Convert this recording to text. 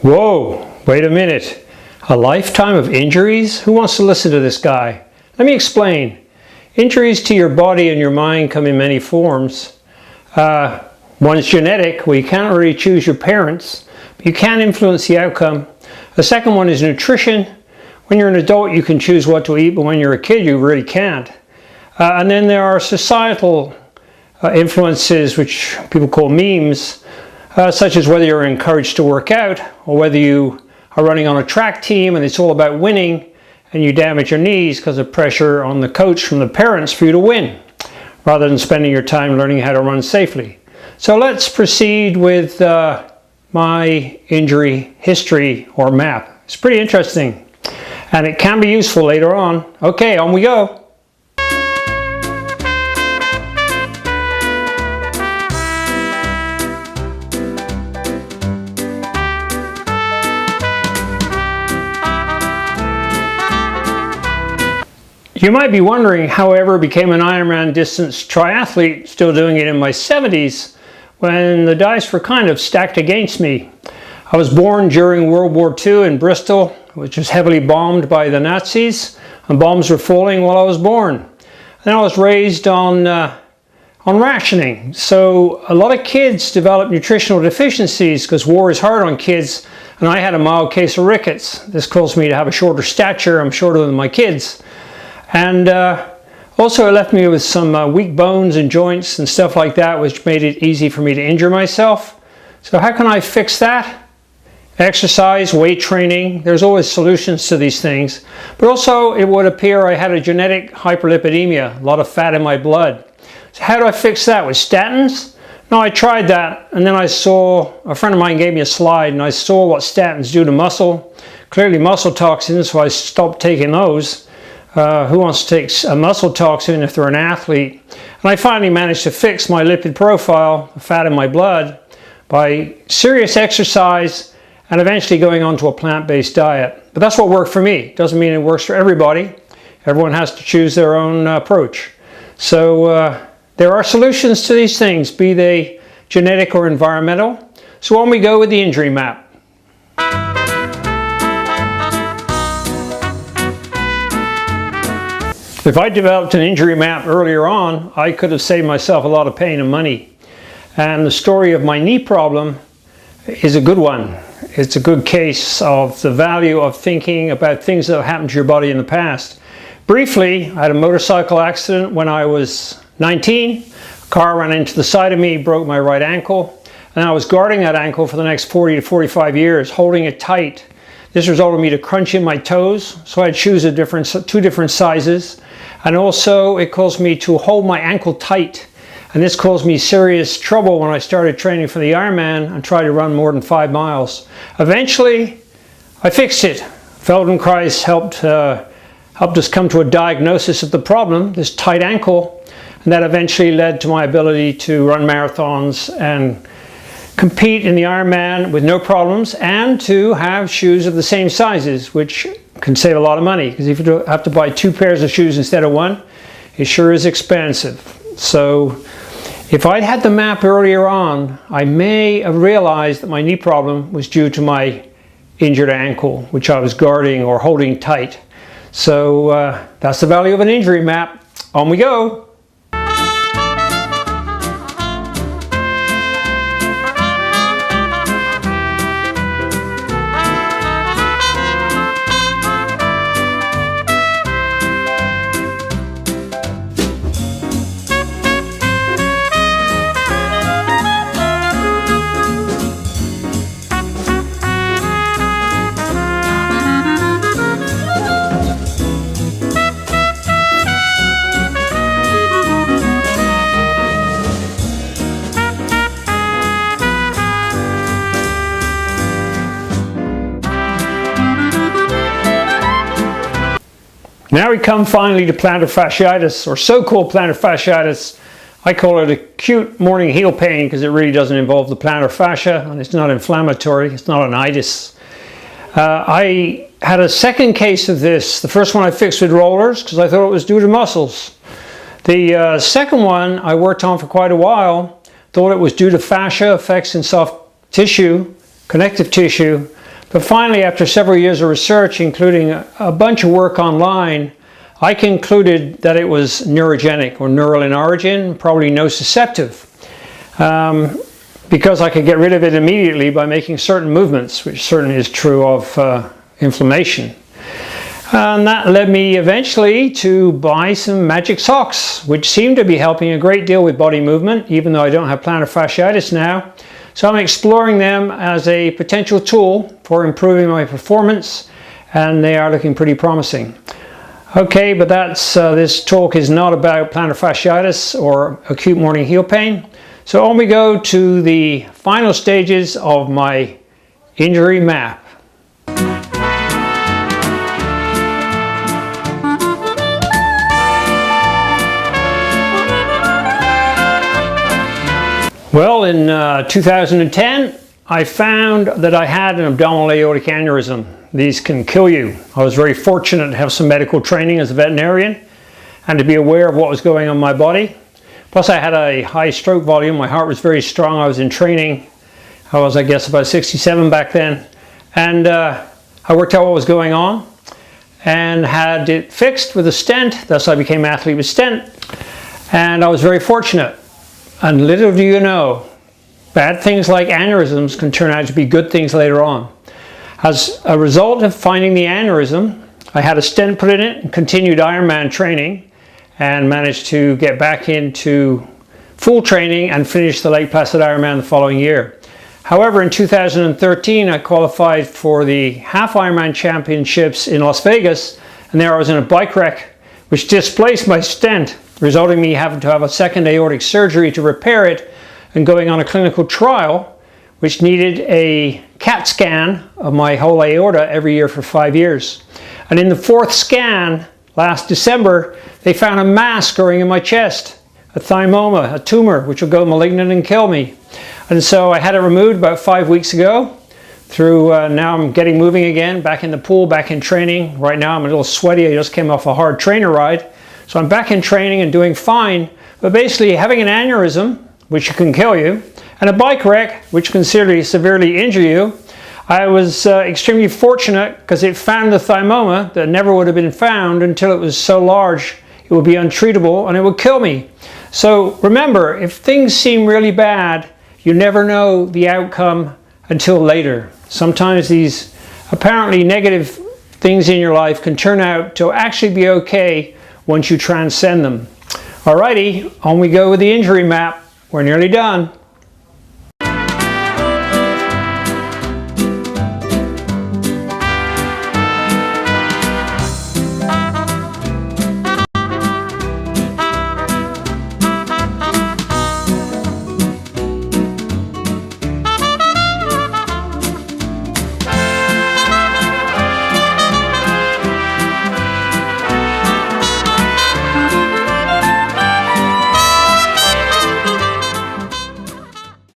Whoa, wait a minute. A lifetime of injuries? Who wants to listen to this guy? Let me explain. Injuries to your body and your mind come in many forms. One's genetic, where you can't really choose your parents, but you can influence the outcome. The second one is nutrition. When you're an adult, you can choose what to eat, but when you're a kid, you really can't. And then there are societal influences, which people call memes, such as whether you're encouraged to work out or whether you are running on a track team and it's all about winning and you damage your knees because of pressure on the coach from the parents for you to win, rather than spending your time learning how to run safely. So let's proceed with my injury history or map. It's pretty interesting and it can be useful later on. Okay, on we go. You might be wondering how I ever became an Ironman distance triathlete, still doing it in my 70s, when the dice were kind of stacked against me. I was born during World War II in Bristol, which was heavily bombed by the Nazis, and bombs were falling while I was born. Then I was raised on rationing, so a lot of kids develop nutritional deficiencies because war is hard on kids, and I had a mild case of rickets. This caused me to have a shorter stature. I'm shorter than my kids. And also it left me with some weak bones and joints and stuff like that, which made it easy for me to injure myself. So how can I fix that? Exercise, weight training, there's always solutions to these things. But also it would appear I had a genetic hyperlipidemia, a lot of fat in my blood. So how do I fix that? With statins? No, I tried that, and then I saw, a friend of mine gave me a slide and I saw what statins do to muscle. Clearly muscle toxins, so I stopped taking those. Who wants to take a muscle toxin if they're an athlete? And I finally managed to fix my lipid profile, the fat in my blood, by serious exercise and eventually going on to a plant-based diet. But that's what worked for me. Doesn't mean it works for everybody. Everyone has to choose their own approach. So there are solutions to these things, be they genetic or environmental. So on we go with the injury map. If I developed an injury map earlier on, I could have saved myself a lot of pain and money. And the story of my knee problem is a good one. It's a good case of the value of thinking about things that have happened to your body in the past. Briefly, I had a motorcycle accident when I was 19. A car ran into the side of me, broke my right ankle, and I was guarding that ankle for the next 40 to 45 years, holding it tight. This resulted in me to crunch in my toes, so I had shoes of two different sizes. And also it caused me to hold my ankle tight. And this caused me serious trouble when I started training for the Ironman and tried to run more than 5 miles. Eventually, I fixed it. Feldenkrais helped us come to a diagnosis of the problem, this tight ankle, and that eventually led to my ability to run marathons and compete in the Ironman with no problems, and to have shoes of the same sizes, which can save a lot of money, because if you have to buy 2 pairs of shoes instead of 1, it sure is expensive. So if I'd had the map earlier on, I may have realized that my knee problem was due to my injured ankle, which I was guarding or holding tight. So that's the value of an injury map. On we go. Now we come finally to plantar fasciitis, or so-called plantar fasciitis. I call it acute morning heel pain because it really doesn't involve the plantar fascia and it's not inflammatory, it's not an itis. I had a second case of this. The first one I fixed with rollers because I thought it was due to muscles. The second one I worked on for quite a while, thought it was due to fascia effects in soft tissue, connective tissue, But finally, after several years of research, including a bunch of work online, I concluded that it was neurogenic or neural in origin, probably nociceptive, because I could get rid of it immediately by making certain movements, which certainly is true of inflammation. And that led me eventually to buy some magic socks, which seem to be helping a great deal with body movement, even though I don't have plantar fasciitis now. So I'm exploring them as a potential tool for improving my performance, and they are looking pretty promising. Okay, but this talk is not about plantar fasciitis or acute morning heel pain. So on we go to the final stages of my injury map. Well, in 2010, I found that I had an abdominal aortic aneurysm. These can kill you. I was very fortunate to have some medical training as a veterinarian and to be aware of what was going on in my body. Plus, I had a high stroke volume. My heart was very strong. I was in training. I was, I guess, about 67 back then. And I worked out what was going on and had it fixed with a stent. Thus, I became an athlete with stent. And I was very fortunate. And little do you know, bad things like aneurysms can turn out to be good things later on. As a result of finding the aneurysm, I had a stent put in it and continued Ironman training and managed to get back into full training and finish the Lake Placid Ironman the following year. However, in 2013, I qualified for the Half Ironman Championships in Las Vegas, and there I was in a bike wreck which displaced my stent, resulting in me having to have a second aortic surgery to repair it and going on a clinical trial which needed a CAT scan of my whole aorta every year for 5 years. And in the 4th scan last December, they found a mass growing in my chest, a thymoma, a tumor, which will go malignant and kill me. And so I had it removed about 5 weeks ago. Now I'm getting moving again, back in the pool, back in training. Right now I'm a little sweaty. I just came off a hard trainer ride. So I'm back in training and doing fine. But basically having an aneurysm, which can kill you, and a bike wreck, which can severely injure you, I was extremely fortunate because it found the thymoma that never would have been found until it was so large it would be untreatable and it would kill me. So remember, if things seem really bad, you never know the outcome until later. Sometimes these apparently negative things in your life can turn out to actually be okay once you transcend them. Alrighty, on we go with the injury map. We're nearly done.